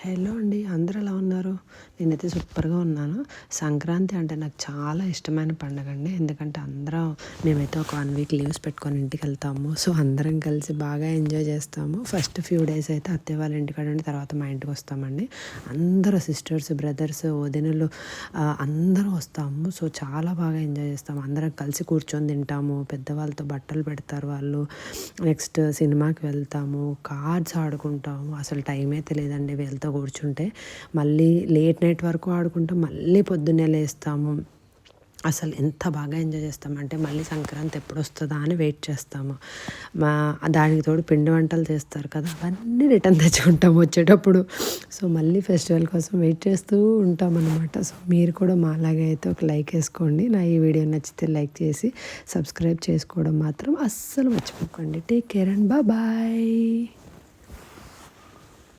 Hello అండి, అందరూ ఎలా ఉన్నారు? నేనైతే సూపర్గా ఉన్నాను. సంక్రాంతి అంటే నాకు చాలా ఇష్టమైన పండుగ అండి. ఎందుకంటే మేమైతే ఒక 1 వీక్ లీవ్స్ పెట్టుకొని ఇంటికి వెళ్తాము. సో అందరం కలిసి బాగా ఎంజాయ్ చేస్తాము. ఫస్ట్ ఫ్యూ డేస్ అయితే అత్తయ్య వాళ్ళ ఇంటికాడ ఉండి తర్వాత మా ఇంటికి వస్తామండి. అందరూ సిస్టర్స్, బ్రదర్స్, వదినలు అందరూ వస్తాము. సో చాలా బాగా ఎంజాయ్ చేస్తాము. అందరం కలిసి కూర్చొని తింటాము. పెద్దవాళ్ళతో బట్టలు పెడతారు వాళ్ళు. నెక్స్ట్ సినిమాకి వెళ్తాము, కార్డ్స్ ఆడుకుంటాము. అసలు టైమే తెలియదండి వీళ్ళతో కూర్చుంటే. మళ్ళీ లేట్ నైట్ వరకు ఆడుకుంటాం, మళ్ళీ పొద్దున్నే లేస్తాము. అసలు ఎంత బాగా ఎంజాయ్ చేస్తామంటే మళ్ళీ సంక్రాంతి ఎప్పుడు వస్తుందా అని వెయిట్ చేస్తాము. దానికి తోడు పిండి వంటలు చేస్తారు కదా, అవన్నీ రిటర్న్ తెచ్చుకుంటాం వచ్చేటప్పుడు. సో మళ్ళీ ఫెస్టివల్ కోసం వెయిట్ చేస్తూ ఉంటాం అనమాట. సో మీరు కూడా మా అలాగే అయితే ఒక లైక్ వేసుకోండి. నా ఈ వీడియో నచ్చితే లైక్ చేసి సబ్స్క్రైబ్ చేసుకోవడం మాత్రం అస్సలు మర్చిపోకండి. Take care and bye.